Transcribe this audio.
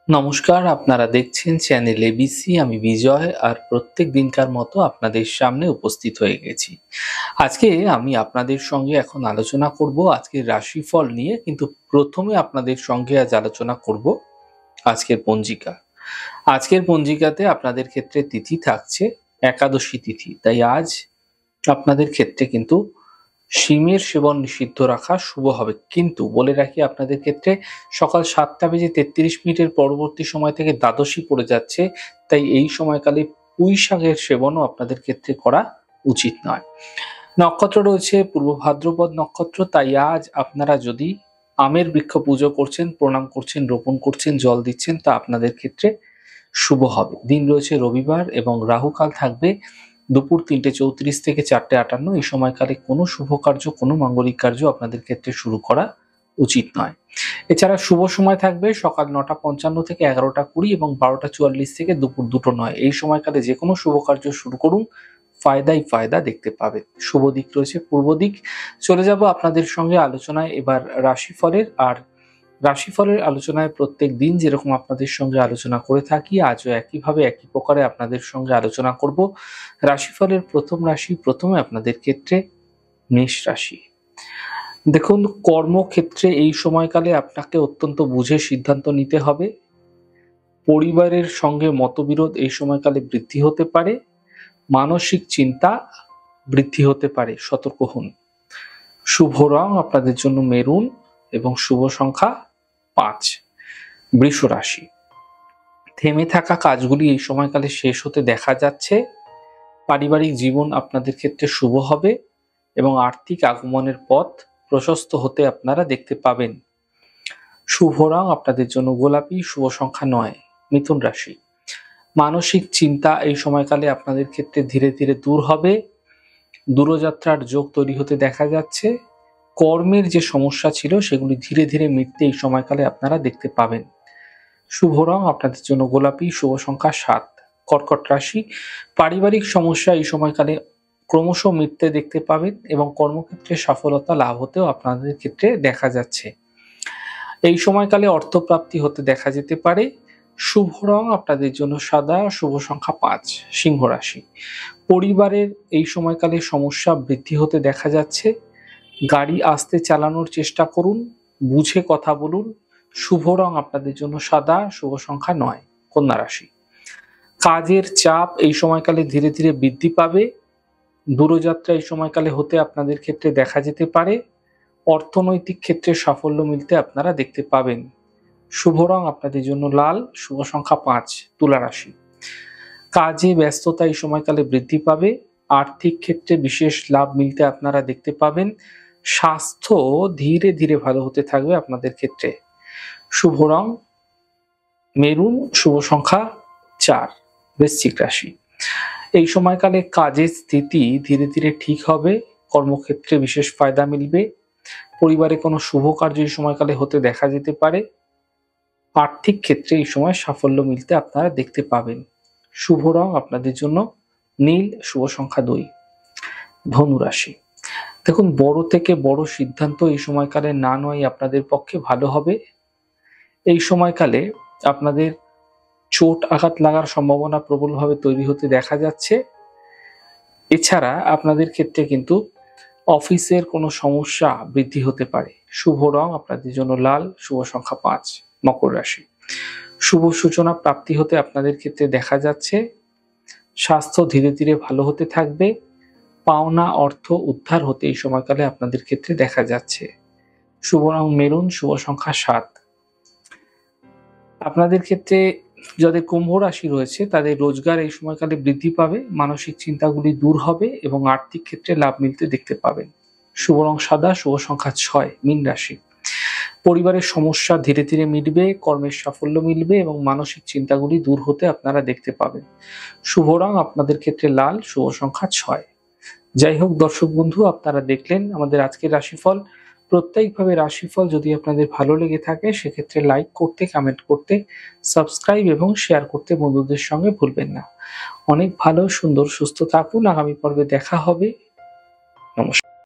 নমস্কার, আপনারা দেখছেন চ্যানেল এবিসি। আমি বিজয় আর প্রত্যেক দিনকার মতো আপনাদের সামনে উপস্থিত হয়ে গেছি। আজকে আমি আপনাদের সঙ্গে এখন আলোচনা করব আজকের রাশিফল নিয়ে, কিন্তু প্রথমে আপনাদের সঙ্গে আজ আলোচনা করব আজকের পঞ্জিকা। আজকের পঞ্জিকাতে আপনাদের ক্ষেত্রে তিথি থাকছে একাদশী তিথি, তাই আজ আপনাদের ক্ষেত্রে কিন্তু শিমের সেবন নিষিদ্ধ রাখা শুভ হবে। কিন্তু বলে রাখি, আপনাদের ক্ষেত্রে সকাল 7:33 পরবর্তী সময় থেকে দ্বাদশী পড়ে যাচ্ছে, তাই এই সময়কালে পুঁই শাকের সেবনও আপনাদের ক্ষেত্রে করা উচিত নয়। নক্ষত্র রয়েছে পূর্ব ভাদ্রপদ নক্ষত্র, তাই আজ আপনারা যদি আমের বৃক্ষ পুজো করছেন, প্রণাম করছেন, রোপণ করছেন, জল দিচ্ছেন, তা আপনাদের ক্ষেত্রে শুভ হবে। দিন রয়েছে রবিবার এবং রাহুকাল থাকবে দুপুর 3:34 থেকে 4:58। এই সময়কালে কোনো শুভ কার্য, কোনো মাঙ্গলিক কার্য আপনাদের ক্ষেত্রে শুরু করা উচিত নয়। এছাড়া শুভ সময় থাকবে সকাল 9:55 থেকে 11:20 এবং 12:44 থেকে দুপুর 2:09। এই সময়কালে যে কোনো শুভ কার্য শুরু করুন, ফায়দাই ফায়দা দেখতে পাবেন। শুভ দিক রয়েছে পূর্ব দিক। চলে যাব আপনাদের সঙ্গে আলোচনায় এবার রাশিফলের। আর রাশিফলের আলোচনায় প্রত্যেক দিন যেরকম আপনাদের সঙ্গে আলোচনা করে থাকি, আজও একইভাবে একই প্রকারে আপনাদের সঙ্গে আলোচনা করব। রাশিফলের প্রথম রাশি, প্রথমে আপনাদের ক্ষেত্রে মেষ রাশি। দেখুন, কর্মক্ষেত্রে এই সময়কালে আপনাকে অত্যন্ত বুঝে সিদ্ধান্ত নিতে হবে। পরিবারের সঙ্গে মতবিরোধ এই সময়কালে বৃদ্ধি হতে পারে। মানসিক চিন্তা বৃদ্ধি হতে পারে, সতর্ক হন। শুভ রং আপনাদের জন্য মেরুন এবং শুভ সংখ্যা 5। বৃষ রাশি। থেমে থাকা কাজগুলি এই সময়কালে শেষ হতে দেখা যাচ্ছে। পারিবারিক জীবন আপনাদের ক্ষেত্রে শুভ হবে এবং আর্থিক আগমনের পথ প্রশস্ত হতে আপনারা দেখতে পাবেন। শুভ রং আপনাদের জন্য গোলাপি, শুভ সংখ্যা 9। মিথুন রাশি। মানসিক চিন্তা এই সময়কালে আপনাদের ক্ষেত্রে ধীরে ধীরে দূর হবে। দূরযাত্রার যোগ তৈরি হতে দেখা যাচ্ছে। কর্মের যে সমস্যা ছিল সেগুলি ধীরে ধীরে মিটতে এই সময়কালে আপনারা দেখতে পাবেন। শুভ রং আপনাদের জন্য গোলাপি, শুভ সংখ্যা 7। কর্কট রাশি। পারিবারিক সমস্যা এই সময়কালে ক্রমশ মিটতে দেখতে পাবেন এবং কর্মক্ষেত্রে সফলতা লাভ হতেও আপনাদের ক্ষেত্রে দেখা যাচ্ছে। এই সময়কালে অর্থপ্রাপ্তি হতে দেখা যেতে পারে। শুভ রং আপনাদের জন্য সাদা, শুভ সংখ্যা 5। সিংহ রাশি। পরিবারের এই সময়কালে সমস্যা বৃদ্ধি হতে দেখা যাচ্ছে। গাড়ি আস্তে চালানোর চেষ্টা করুন, বুঝে কথা বলুন। শুভ রং আপনাদের জন্য সাদা, শুভ সংখ্যা 9। কন্যা রাশি। কাজের চাপ এই সময়কালে ধীরে ধীরে বৃদ্ধি পাবে। দূরযাত্রা এই সময়কালে হতে আপনাদের ক্ষেত্রে দেখা যেতে পারে। অর্থনৈতিক ক্ষেত্রে সাফল্য মিলতে আপনারা দেখতে পাবেন। শুভ রং আপনাদের জন্য লাল, শুভ সংখ্যা 5। তুলা রাশি। কাজে ব্যস্ততা এই সময়কালে বৃদ্ধি পাবে। আর্থিক ক্ষেত্রে বিশেষ লাভ মিলতে আপনারা দেখতে পাবেন। স্বাস্থ্য ধীরে ধীরে ভালো হতে থাকবে আপনাদের ক্ষেত্রে। শুভ রং মেরুন, শুভ সংখ্যা 4। বৃশ্চিক রাশি। এই সময়কালে কাজের স্থিতি ধীরে ধীরে ঠিক হবে। কর্মক্ষেত্রে বিশেষ ফায়দা মিলবে। পরিবারে কোনো শুভ কার্য এই সময়কালে হতে দেখা যেতে পারে। আর্থিক ক্ষেত্রে এই সময় সাফল্য মিলতে আপনারা দেখতে পাবেন। শুভ রং আপনাদের জন্য নীল, শুভ সংখ্যা 2। ধনু রাশি। দেখুন, বড় থেকে বড় সিদ্ধান্ত এই সময়কালে না নেওয়াই আপনাদের পক্ষে ভালো হবে। এই সময়কালে আপনাদের চোট আঘাত লাগার সম্ভাবনা প্রবলভাবে তৈরি হতে দেখা যাচ্ছে। এছাড়া আপনাদের ক্ষেত্রে কিন্তু অফিসের কোনো সমস্যা বৃদ্ধি হতে পারে। শুভ রং আপনাদের জন্য লাল, শুভ সংখ্যা 5। মকর রাশি। শুভ সূচনা প্রাপ্তি হতে আপনাদের ক্ষেত্রে দেখা যাচ্ছে। স্বাস্থ্য ধীরে ধীরে ভালো হতে থাকবে। পাওনা অর্থ উদ্ধার হতে এই সময়কালে আপনাদের ক্ষেত্রে দেখা যাচ্ছে। শুভ রং মেরুন, শুভ সংখ্যা 7। আপনাদের ক্ষেত্রে যাদের কুম্ভ রাশি রয়েছে তাদের রোজগার এই সময়কালে বৃদ্ধি পাবে। মানসিক চিন্তাগুলি দূর হবে এবং আর্থিক ক্ষেত্রে লাভ মিলতে দেখতে পাবেন। শুভ রং সাদা, শুভ সংখ্যা 6। মীন রাশি। পরিবারের সমস্যা ধীরে ধীরে মিটবে, কর্মের সাফল্য মিলবে এবং মানসিক চিন্তাগুলি দূর হতে আপনারা দেখতে পাবেন। শুভ রং আপনাদের ক্ষেত্রে লাল, শুভ সংখ্যা 6। যাই হোক দর্শক বন্ধু, আপনারা দেখলেন আমাদের আজকের রাশিফল। প্রত্যেকভাবে রাশিফল যদি আপনাদের ভালো লেগে থাকে সেক্ষেত্রে লাইক করতে, কমেন্ট করতে, সাবস্ক্রাইব এবং শেয়ার করতে বন্ধুদের সঙ্গে ভুলবেন না। অনেক ভালো, সুন্দর, সুস্থ থাকুন। আগামী পর্বে দেখা হবে। নমস্কার।